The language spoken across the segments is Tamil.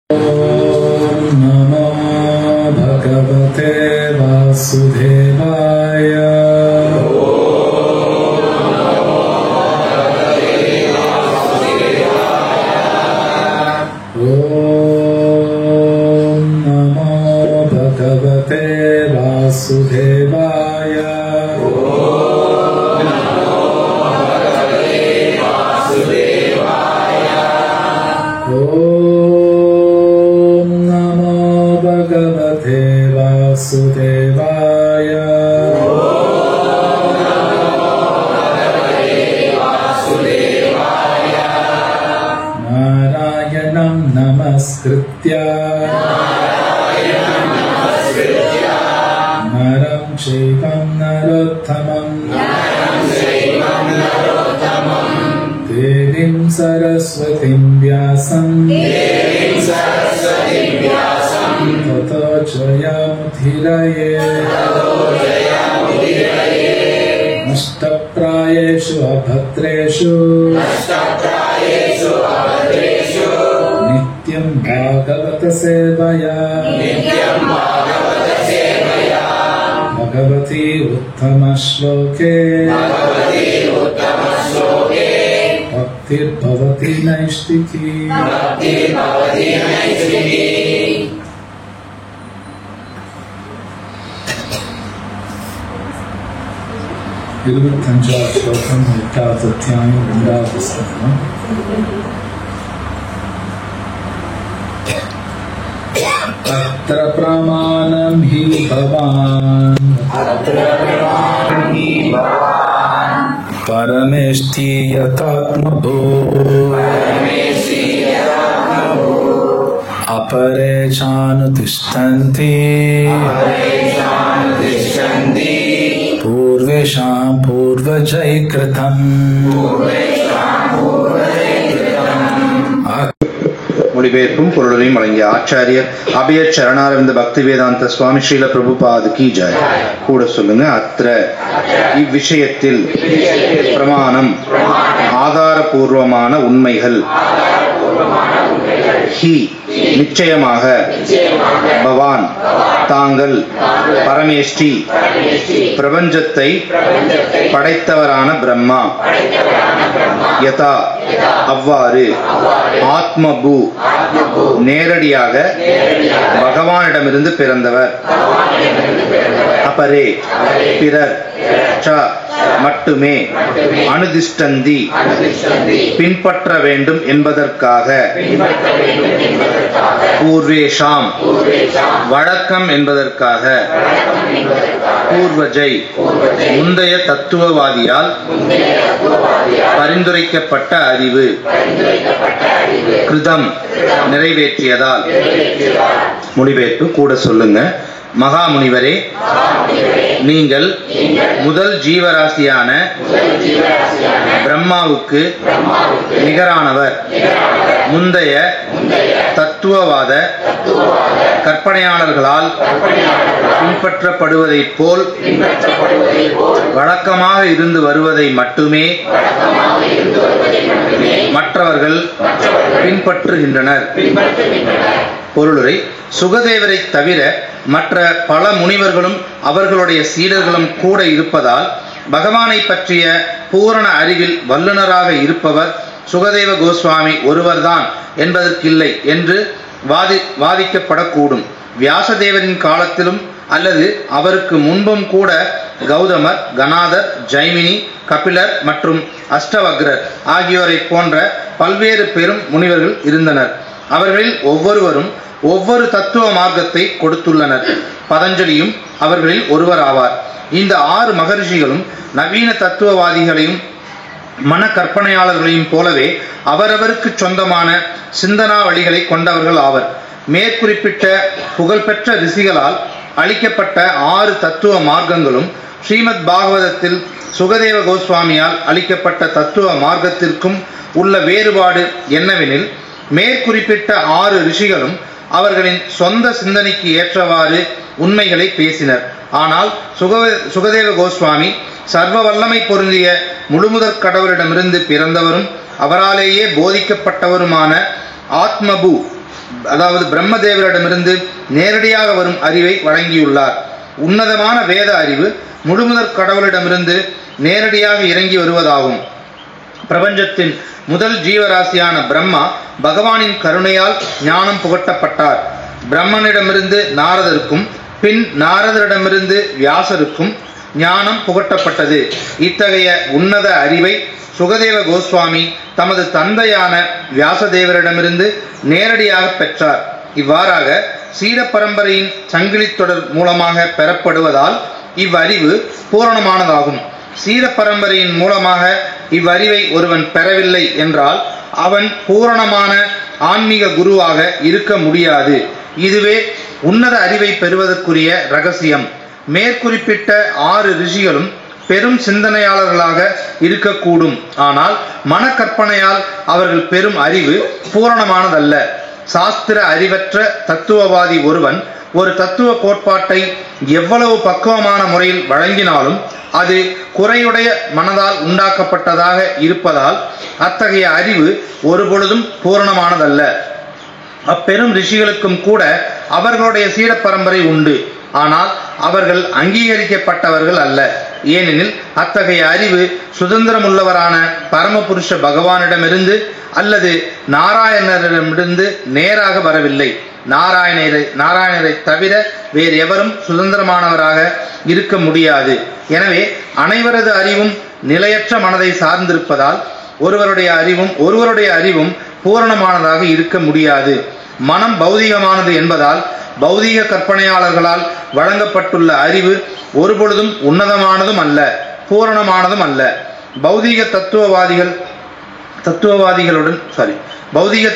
नमो भगवते वासुदेवाय। ॐ नमो भगवते वासुदेवाय। वासुदेवाय। नारायणं नमस्कृत्य नरं चैवं नरोत्तमं देवीं सरस्वतीं व्यासं ततो जयमुदीरये। नष्टप्रायेषु अभद्रेषु नित्यं भागवत सेवया भगवती उत्तमश्लोके भक्तिर्भवति नैष्टिकी। श्लोकम अध्यायं पुस्तकम्। अत्र प्रमाणं हि भवान् परमेष्टि यथात्मभू अपरे चानुतिष्ठन्ति पूर्वेषां पूर्वजैः कृतम्। மொழிபெயர்ப்பும் பொருளையும் வழங்கிய ஆச்சாரியர் அபயத் சரணாரவிந்த பக்தி வேதாந்த சுவாமி ஸ்ரீல பிரபுபாது கி ஜெய். கூட சொல்லுங்க. அத்திர இவ்விஷயத்தில் பிரமாணம் ஆதாரபூர்வமான உண்மைகள் ஹி நிச்சயமாக பவான் தாங்கள் பரமேஷ்டி பிரபஞ்சத்தை படைத்தவரான பிரம்மா யதா அவ்வாறு ஆத்மபூ நேரடியாக பகவானிடமிருந்து பிறந்தவர் அபரே பிறர் ச மட்டுமே அனுதிஷ்டந்தி பின்பற்ற வேண்டும் என்பதற்காக பூர்வேஷாம் வழக்கம் என்பதற்காக பூர்வஜை முந்தைய தத்துவவாதியால் பரிந்துரைக்கப்பட்ட அறிவு கிருதம் நிறைவேற்றியதால். மொழிபெயர்ப்பு கூட சொல்லுங்க. மகாமுனிவரே, நீங்கள் முதல் ஜீவராசியான பிரம்மாவுக்கு நிகரானவர். முந்தைய தத்துவவாத கற்பனையாளர்களால் பின்பற்றப்படுவதைப் போல் வழக்கமாக இருந்து வருவதை மட்டுமே மற்றவர்கள் பின்பற்றுகின்றனர். பொருளுரை: சுகதேவரை தவிர மற்ற பல முனிவர்களும் அவர்களுடைய சீடர்களும் கூட இருப்பதால் பகவானை பற்றிய பூரண அறிவில் வல்லுநராக இருப்பவர் சுகதேவ கோஸ்வாமி ஒருவர்தான் என்பதற்கில்லை என்று வாதிக்கப்படக்கூடும். வியாசதேவரின் காலத்திலும் அல்லது அவருக்கு முன்பும் கூட கௌதமர், கணாதர், ஜைமினி, கபிலர் மற்றும் அஷ்டவக்ரர் ஆகியோரை போன்ற பல்வேறு பெரும் முனிவர்கள் இருந்தனர். அவர்களில் ஒவ்வொருவரும் ஒவ்வொரு தத்துவ மார்க்கத்தை கொடுத்துள்ளனர். பதஞ்சலியும் அவர்களில் ஒருவர் ஆவார். இந்த 6 மகரிஷிகளும் நவீன தத்துவவாதிகளையும் மன கற்பனையாளர்களையும் போலவே அவரவருக்கு சொந்தமான சிந்தனா வழிகளை கொண்டவர்கள் ஆவர். மேற்குறிப்பிட்ட புகழ்பெற்ற ரிஷிகளால் அளிக்கப்பட்ட 6 தத்துவ மார்க்கங்களும் ஸ்ரீமத் பாகவதத்தில் சுகதேவ கோஸ்வாமியால் அளிக்கப்பட்ட தத்துவ மார்க்கத்திற்கும் உள்ள வேறுபாடு என்னவெனில், மேற்குறிப்பிட்ட 6 ரிஷிகளும் அவர்களின் சொந்த சிந்தனைக்கு ஏற்றவாறு உண்மைகளை பேசினர். ஆனால் சுகதேவ கோஸ்வாமி சர்வ வல்லமை பொருந்திய முழுமுதற் கடவுளிடமிருந்து பிறந்தவரும் அவராலேயே போதிக்கப்பட்டவருமான ஆத்மபு அதாவது பிரம்மதேவரிடமிருந்து நேரடியாக வரும் அறிவை வழங்கியுள்ளார். உன்னதமான வேத அறிவு முழுமுதற் கடவுளிடமிருந்து நேரடியாக இறங்கி வருவதாகும். பிரபஞ்சத்தின் முதல் ஜீவராசியான பிரம்மா பகவானின் கருணையால் ஞானம் புகட்டப்பட்டார். பிரம்மனிடமிருந்து நாரதருக்கும் பின் நாரதரிடமிருந்து வியாசருக்கும் ஞானம் புகட்டப்பட்டது. இத்தகைய உன்னத அறிவை சுகதேவ கோஸ்வாமி தமது தந்தையான வியாசதேவரிடமிருந்து நேரடியாக பெற்றார். இவ்வாறாக சீட பரம்பரையின் சங்கிலி தொடர் மூலமாக பெறப்படுவதால் இவ்வறிவு பூரணமானதாகும். சீட பரம்பரையின் மூலமாக இவ்வறிவை ஒருவன் பெறவில்லை என்றால் அவன் பூரணமான ஆன்மீக குருவாக இருக்க முடியாது. இதுவே உன்னத அறிவை பெறுவதற்குரிய ரகசியம். மேற்குறிப்பிட்ட 6 ரிஷிகளும் பெரும் சிந்தனையாளர்களாக இருக்கக்கூடும். ஆனால் மனக்கற்பனையால் அவர்கள் பெறும் அறிவு பூரணமானதல்ல. சாஸ்திர அறிவற்ற தத்துவவாதி ஒருவன் ஒரு தத்துவ கோட்பாட்டை எவ்வளவு பக்குவமான முறையில் வழங்கினாலும் அது குறையுடைய மனதால் உண்டாக்கப்பட்டதாக இருப்பதால் அத்தகைய அறிவு ஒருபொழுதும் பூரணமானதல்ல. அப்பெரும் ரிஷிகளுக்கும் கூட அவர்களுடைய சீட பரம்பரை உண்டு. ஆனால் அவர்கள் அங்கீகரிக்கப்பட்டவர்கள் அல்ல. ஏனெனில் அத்தகைய அறிவு சுதந்திரமுள்ளவரான பரமபுருஷ பகவானிடமிருந்து அல்லது நாராயணரிடமிருந்து நேராக வரவில்லை. நாராயணரை தவிர வேறு எவரும் சுதந்திரமானவராக இருக்க முடியாது. எனவே அனைவரது அறிவும் நிலையற்ற மனதை சார்ந்திருப்பதால் ஒருவருடைய அறிவும் பூரணமானதாக இருக்க முடியாது. மனம் பௌதிகமானது என்பதால் பௌதிக கற்பனையாளர்களால் வழங்கப்பட்டுள்ள அறிவு ஒருபொழுதும் உன்னதமானதும் அல்ல, பூரணமானதும் அல்ல. பௌதிக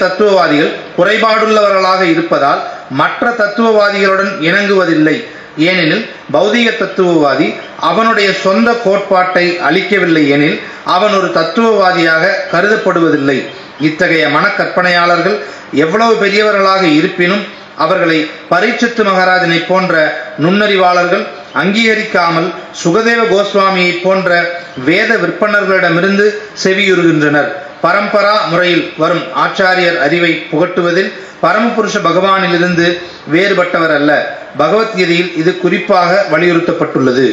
தத்துவவாதிகள் குறைபாடுள்ளவர்களாக இருப்பதால் மற்ற தத்துவவாதிகளுடன் இணங்குவதில்லை. ஏனெனில் பௌதிக தத்துவவாதி அவனுடைய சொந்த கோட்பாட்டை அளிக்கவில்லை எனில் அவன் ஒரு தத்துவவாதியாக கருதப்படுவதில்லை. இத்தகைய மனக்கற்பனையாளர்கள் எவ்வளவு பெரியவர்களாக இருப்பினும் அவர்களை பரீட்சித்து மகாராஜனை போன்ற நுண்ணறிவாளர்கள் அங்கீகரிக்காமல் சுகதேவ கோஸ்வாமியை போன்ற வேத விற்பனர்களிடமிருந்து செவியுறுகின்றனர். பரம்பரா முறையில் வரும் ஆச்சாரியர் அறிவை புகட்டுவதில் பரமபுருஷ பகவானிலிருந்து வேறுபட்டவர் அல்ல. பகவத்கீதையில் இது குறிப்பாக வலியுறுத்தப்பட்டுள்ளது.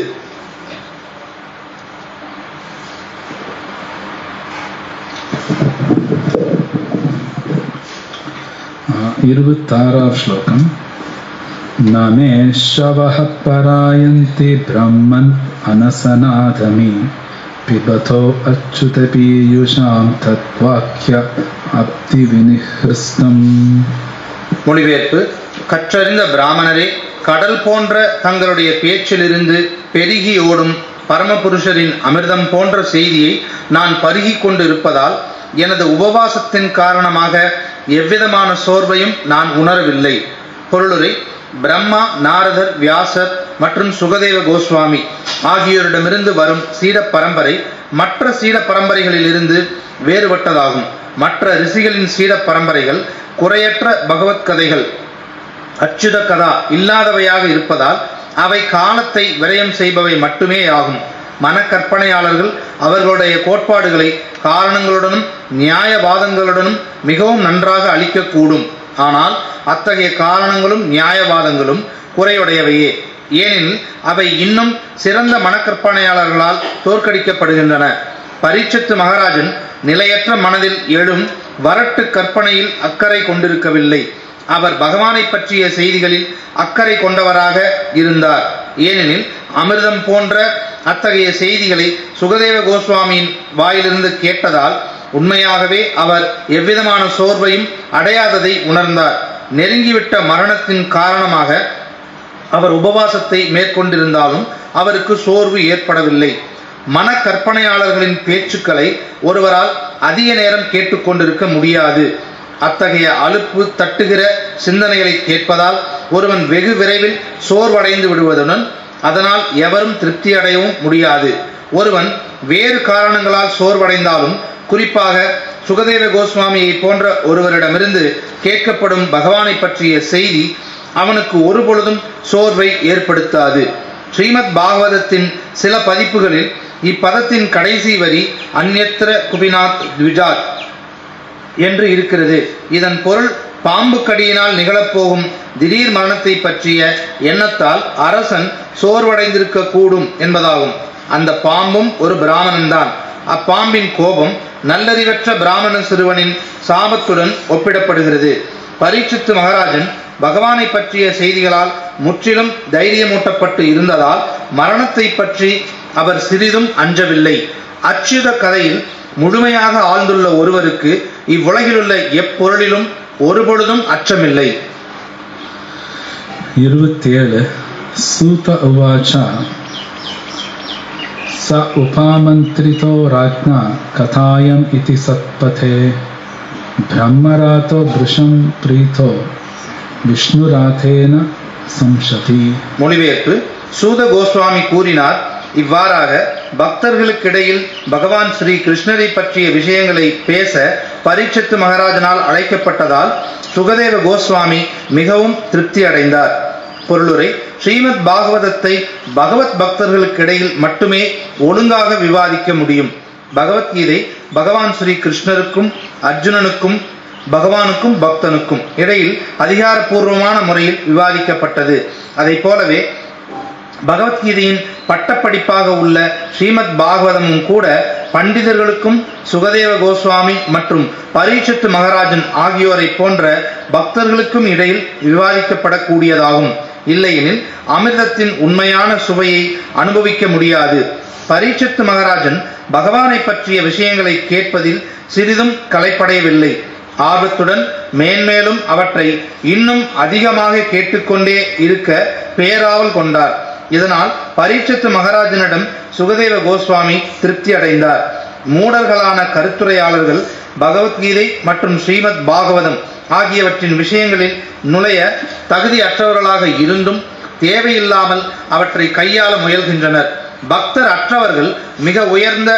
श्लोकम् नमे शवः परायन्ति ब्रह्मन् अनसनादमि पिबतो अच्युत पीयूषां तद्वाक्य अप्ति विनिहृस्तम्. மொழிபெயர்ப்பு: கற்றறிந்த பிராமணரே, கடல் போன்ற தங்களுடைய பேச்சிலிருந்து பெருகி ஓடும் பரமபுருஷரின் அமிர்தம் போன்ற செய்தியை நான் பருகி கொண்டிருப்பதால் எனது உபவாசத்தின் காரணமாக எவ்விதமான சோர்வையும் நான் உணரவில்லை. பொருளுரை: பிரம்மா, நாரதர், வியாசர் மற்றும் சுகதேவ கோஸ்வாமி ஆகியோரிடமிருந்து வரும் சீட பரம்பரை மற்ற சீட பரம்பரைகளிலிருந்து வேறுபட்டதாகும். மற்ற ரிஷிகளின் சீட பரம்பரைகள் குறையற்ற பகவத் கதைகள், அச்சுத கதா இல்லாதவையாக இருப்பதால் அவை காலத்தை விரயம் செய்பவை மட்டுமே ஆகும். மனக்கற்பனையாளர்கள் அவர்களுடைய கோட்பாடுகளை காரணங்களுடனும் நியாயவாதங்களுடனும் மிகவும் நன்றாக அளிக்கக்கூடும். ஆனால் அத்தகைய காரணங்களும் நியாயவாதங்களும் குறையுடையவையே. ஏனெனில் அவை இன்னும் சிறந்த மனக்கற்பனையாளர்களால் தோற்கடிக்கப்படுகின்றன. பரீட்சித்து மகாராஜன் நிலையற்ற மனதில் எழும் வரட்டு கற்பனையில் அக்கறை கொண்டிருக்கவில்லை. அவர் பகவானை பற்றிய செய்திகளில் அக்கறை கொண்டவராக இருந்தார். ஏனெனில் அமிர்தம் போன்ற அத்தகைய செய்திகளை சுகதேவ கோஸ்வாமியின் வாயிலிருந்து கேட்டதால் உண்மையாகவே அவர் எவ்விதமான சோர்வையும் அடையாததை உணர்ந்தார். நெருங்கிவிட்ட மரணத்தின் காரணமாக அவர் உபவாசத்தை மேற்கொண்டிருந்தாலும் அவருக்கு சோர்வு ஏற்படவில்லை. மனக்கற்பனையாளர்களின் பேச்சுக்களை ஒருவரால் அதிக நேரம் கேட்டுக்கொண்டிருக்க முடியாது. அத்தகைய அலுப்பு தட்டுகிற சிந்தனைகளை கேட்பதால் ஒருவன் வெகு விரைவில் சோர்வடைந்து விடுவதுடன் அதனால் எவரும் திருப்தி அடையவும் முடியாது. ஒருவன் வேறு காரணங்களால் சோர்வடைந்தாலும், குறிப்பாக சுகதேவ கோஸ்வாமியை போன்ற ஒருவரிடமிருந்து கேட்கப்படும் பகவானை பற்றிய செய்தி அவனுக்கு ஒருபொழுதும் சோர்வை ஏற்படுத்தாது. ஸ்ரீமத் பாகவதத்தின் சில பதிப்புகளில் இப்பதத்தின் கடைசி வரி அந்யத்ர குபிநாத் த்விஜாத் என்று இருக்கிறது. இதன் பொருள் பாம்பு கடியினால் நிகழப்போகும் திடீர் மரணத்தை பற்றிய எண்ணத்தால் அரசன் சோர்வடைந்திருக்க கூடும் என்பதாகும். அந்த பாம்பும் ஒரு பிராமணன்தான். அப்பாம்பின் கோபம் நல்லறிவற்ற பிராமண சிறுவனின் சாபத்துடன் ஒப்பிடப்படுகிறது. பரீட்சித்து மகாராஜன் பகவானை பற்றிய செய்திகளால் முற்றிலும் தைரியமூட்டப்பட்டு இருந்ததால் மரணத்தை பற்றி அவர் சிறிதும் அஞ்சவில்லை. அச்சுத கதையில் முழுமையாக ஆழ்ந்துள்ள ஒருவருக்கு இவ்வுலகிலுள்ள எப்பொருளிலும் ஒருபொழுதும் அச்சமில்லை. 27 சூத உவாச்சா ச உபாமந்திரிதோ ராஜ்ஞா கதாயம் இதி சத்பதே பிரம்மராதோ பிருஷம் பிரீதோ விஷ்ணுராதேன சம்சதி. மொழிபெயர்ப்பு: சூத கோஸ்வாமி கூறினார், இவ்வாறாக பக்தர்களுக்கிடையில் பகவான் ஸ்ரீ கிருஷ்ணரை பற்றிய விஷயங்களை பேச பரீட்சித்து மகாராஜனால் அழைக்கப்பட்டதால் சுகதேவ கோஸ்வாமி மிகவும் திருப்தி அடைந்தார். பொருளுரை: ஸ்ரீமத் பாகவதத்தை பகவத் பக்தர்களுக்கிடையில் மட்டுமே ஒழுங்காக விவாதிக்க முடியும். பகவத்கீதை பகவான் ஸ்ரீ கிருஷ்ணருக்கும் அர்ஜுனனுக்கும் பகவானுக்கும் பக்தனுக்கும் இடையில் அதிகாரப்பூர்வமான முறையில் விவாதிக்கப்பட்டது. அதை போலவே பகவத்கீதையின் பட்டப்படிப்பாக உள்ள ஸ்ரீமத் பாகவதமும் கூட பண்டிதர்களுக்கும் சுகதேவ கோஸ்வாமி மற்றும் பரீட்சித்து மகாராஜன் ஆகியோரை போன்ற பக்தர்களுக்கும் இடையில் விவாதிக்கப்படக்கூடியதாகும். இல்லையெனில் அமிர்தத்தின் உண்மையான சுவையை அனுபவிக்க முடியாது. பரீட்சித்து மகாராஜன் பகவானை பற்றிய விஷயங்களை கேட்பதில் சிறிதும் களைப்படையவில்லை. ஆர்வத்துடன் மேன்மேலும் அவற்றை இன்னும் அதிகமாக கேட்டுக்கொண்டே இருக்க பேராவல் கொண்டார். இதனால் பரீட்சித்து மகாராஜனிடம் சுகதேவ கோஸ்வாமி திருப்தி அடைந்தார். மூடர்களான கருத்துரையாளர்கள் பகவத்கீதை மற்றும் ஸ்ரீமத் பாகவதம் ஆகியவற்றின் விஷயங்களில் நுழைய தகுதி அற்றவர்களாக இருந்தும் தேவையில்லாமல் அவற்றை கையாள முயல்கின்றனர். பக்தர் அற்றவர்கள் மிக உயர்ந்த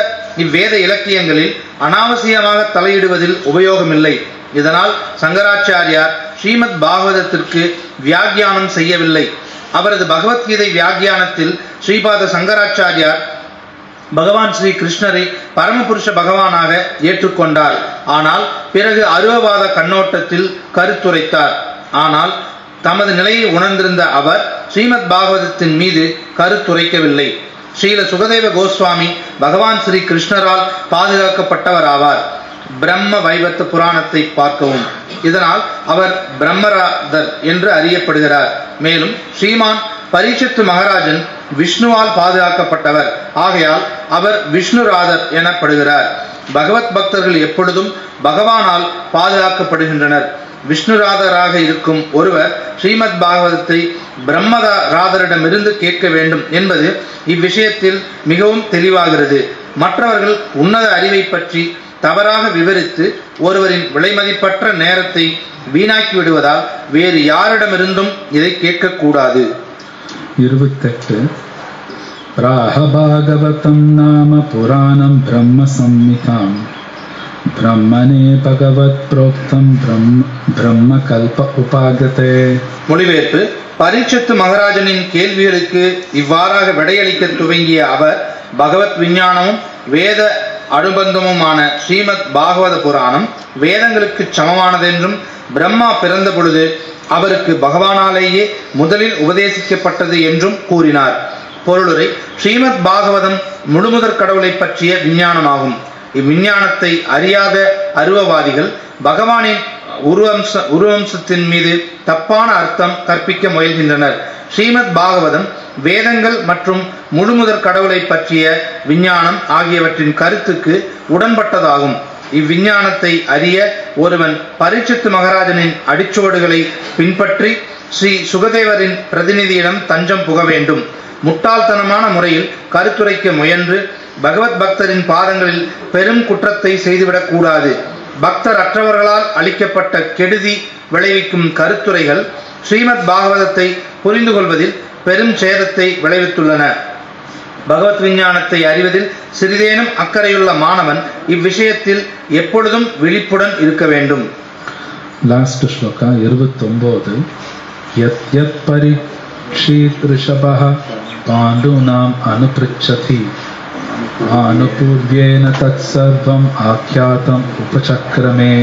இவ்வேத இலக்கியங்களில் அனாவசியமாக தலையிடுவதில் உபயோகமில்லை. இதனால் சங்கராச்சாரியார் ஸ்ரீமத் பாகவதத்திற்கு வியாக்கியானம் செய்யவில்லை. அவரது பகவத்கீதை வியாக்கியானத்தில் ஸ்ரீபாத சங்கராச்சாரியார் பகவான் ஸ்ரீ கிருஷ்ணரை பரமபுருஷ பகவானாக ஏற்றுக்கொண்டார். ஆனால் பிறகு அருவவாத கண்ணோட்டத்தில் கருத்துரைத்தார். ஆனால் தமது நிலையை உணர்ந்திருந்த அவர் ஸ்ரீமத் பாகவதத்தின் மீது கருத்துரைக்கவில்லை. ஸ்ரீல சுகதேவ கோஸ்வாமி பகவான் ஸ்ரீ கிருஷ்ணரால் பாதுகாக்கப்பட்டவர் ஆவார். பிரம்ம வைவர்த்த புராணத்தை பார்க்கவும். இதனால் அவர் பிரம்மராதர் என்று அறியப்படுகிறார். மேலும் ஸ்ரீமான் பரீட்சித்து மகாராஜன் விஷ்ணுவால் பாதுகாக்கப்பட்டவர். ஆகையால் அவர் விஷ்ணுராதர் எனப்படுகிறார். பகவத் பக்தர்கள் எப்பொழுதும் பகவானால் பாதுகாக்கப்படுகின்றனர். விஷ்ணுராதராக இருக்கும் ஒருவர் ஸ்ரீமத் பாகவதத்தை பிரம்மராதரிடமிருந்து கேட்க வேண்டும் என்பது இவ்விஷயத்தில் மிகவும் தெளிவாகிறது. மற்றவர்கள் உன்னத அறிவை பற்றி தவறாக விவரித்து ஒருவரின் விலைமதிப்பற்ற நேரத்தை வீணாக்கி விடுவதால் வேறு யாரிடமிருந்தும் இதை கேட்கக்கூடாது. 28 பிராஹ பாகவதம் நாம புராணம் பிரம்ம சம்மிதாம் பிரம்மனே பகவத் புரோக்தம் பிரம்ம கல்ப உபாகதே. மொழிபெயர்ப்பு: பரீட்சித்து மகாராஜனின் கேள்விகளுக்கு இவ்வாறாக விடையளிக்க துவங்கிய அவர் பகவத் விஞ்ஞானமும் வேத அனுபந்தமுமான ஸ்ரீமத் பாகவத புராணம் வேதங்களுக்கு சமமானதென்றும் பிரம்மா பிறந்த பொழுது அவருக்கு பகவானாலேயே முதலில் உபதேசிக்கப்பட்டது என்றும் கூறினார். பொருளுரை: ஸ்ரீமத் பாகவதம் முழுமுதற் கடவுளை பற்றிய விஞ்ஞானமாகும். இவ்விஞ்ஞானத்தை அறியாத அருவவாதிகள் பகவானின் உருவம்சத்தின் மீது தப்பான அர்த்தம் கற்பிக்க முயல்கின்றனர். ஸ்ரீமத் பாகவதம் வேதங்கள் மற்றும் முழுமுதற் கடவுளை பற்றிய விஞ்ஞானம் ஆகியவற்றின் கருத்துக்கு உடன்பட்டதாகும். இவ்விஞ்ஞானத்தை அறிய ஒருவன் பரீட்சித்து மகாராஜனின் அடிச்சுவடுகளை பின்பற்றி ஸ்ரீ சுகதேவரின் பிரதிநிதியிடம் தஞ்சம் புக வேண்டும். முட்டாள்தனமான முறையில் கருத்துரைக்க முயன்று பகவத் பக்தரின் பாதங்களில் பெரும் குற்றத்தை செய்துவிடக் கூடாது. பக்தர் அற்றவர்களால் அளிக்கப்பட்ட கெடுதி விளைவிக்கும் கருத்துரைகள் ஸ்ரீமத் பாகவதத்தை புரிந்து கொள்வதில் பெரும் சேதத்தை விளைவித்துள்ளன. பகவத் விஞ்ஞானத்தை அறிவதில் சிறிதேனும் அக்கறையுள்ள மாணவன் இவ்விஷயத்தில் எப்பொழுதும் விழிப்புடன் இருக்க வேண்டும். லாஸ்ட் ஸ்லோகா 29 யத் யத் பரீக்ஷித் ரிஷபஹ பாண்டூனாம் அனுப்ருச்சதி ஆனுபூர்வேன தத் சர்வம் ஆக்யாதம் உபசக்ரமே.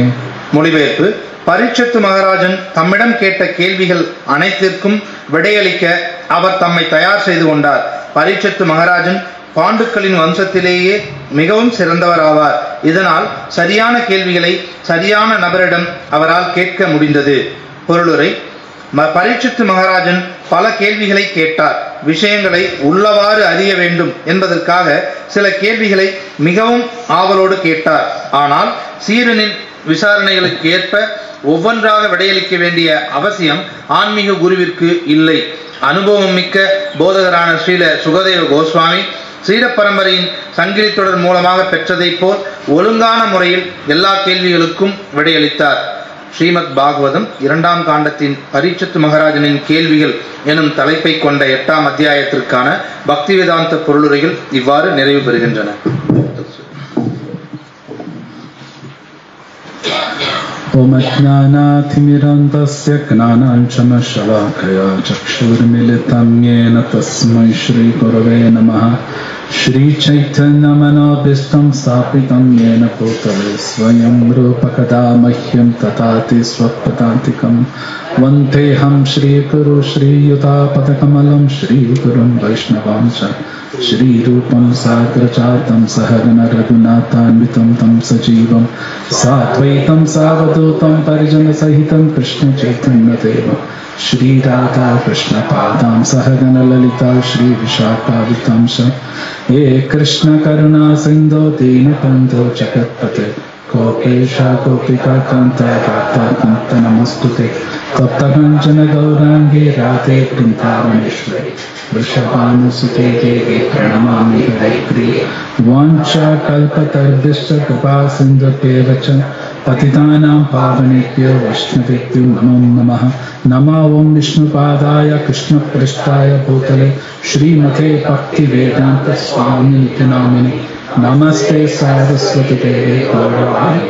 மொழிபெயர்ப்பு: பரீட்சித்து மகாராஜன் தம்மிடம் கேட்ட கேள்விகள் அனைத்திற்கும் விடையளிக்க அவர் தம்மை தயார் செய்து கொண்டார். பரீட்சித்து மகாராஜன் பாண்டுக்களின் வம்சத்திலேயே மிகவும் சிறந்தவர் ஆவார். இதனால் சரியான கேள்விகளை சரியான நபரிடம் அவரால் கேட்க முடிந்தது. பொருளுரை: பரீட்சித்து மகாராஜன் பல கேள்விகளை கேட்டார். விஷயங்களை உள்ளவாறு அறிய வேண்டும் என்பதற்காக சில கேள்விகளை மிகவும் ஆவலோடு கேட்டார். ஆனால் சீரனின் விசாரணைகளுக்கு ஏற்ப ஒவ்வொன்றாக விடையளிக்க வேண்டிய அவசியம் ஆன்மீக குருவிற்கு இல்லை. அனுபவம் மிக்க போதகரான ஸ்ரீல சுகதேவ கோஸ்வாமி சீட பரம்பரையின் சங்கிலி தொடர் மூலமாக பெற்றதை போல் ஒழுங்கான முறையில் எல்லா கேள்விகளுக்கும் விடையளித்தார். ஸ்ரீமத் பாகவதம் 2ஆம் காண்டத்தின் பரீட்சித்து மகாராஜனின் கேள்விகள் எனும் தலைப்பை கொண்ட 8ஆம் அத்தியாயத்திற்கான பக்தி வேதாந்த பொருளுரைகள் இவ்வாறு நிறைவு பெறுகின்றன. ஓம் அஜ்ஞானாதிமிரந்தஸ்ய ஞானாஞ்சனசலாக்கயா சக்ஷுர்மிலிதம் யேன தஸ்மை ஸ்ரீ குரவே நமः. श्री चैतन्यमनोभीष्टं स्थापितं येन भूतले स्वयं रूपकदा मह्यं ददाति स्वपदान्तिकं वन्देऽहं श्रीगुरु श्रीयुतापदकमलं श्रीगुरुं वैष्णवां च श्रीरूपं साग्रजातं सहगण रघुनाथान्वितं तं सजीवं साद्वैतं सावधूतं परिजनसहितं कृष्णचैतन्यदेवं श्री राधा कृष्ण पादां सहगण ललिता श्री विशाखावितं च हे कृष्ण करुणा सिंधो दीनबन्धो जगत्पते गोपेशा गोपिका कान्त राधा कान्त नमस्तुते तप्तकाञ्चन गौराङ्गे राधे वृन्दावनेश्वरी वृषभानुसुते देवी प्रणमामि हरिप्रिये वाञ्छाकल्पतरुभ्यश्च कृपा सिन्धुभ्येव च पतितानां पावनेभ्यो वैष्णवेभ्यो नमो नमः. नमो ओं विष्णुपादाय कृष्णपृष्ठाय भूतले श्रीमते भक्तिवेदान्त स्वामिनिति नामिने नमस्ते सारस्वती देवे गौरवाणी.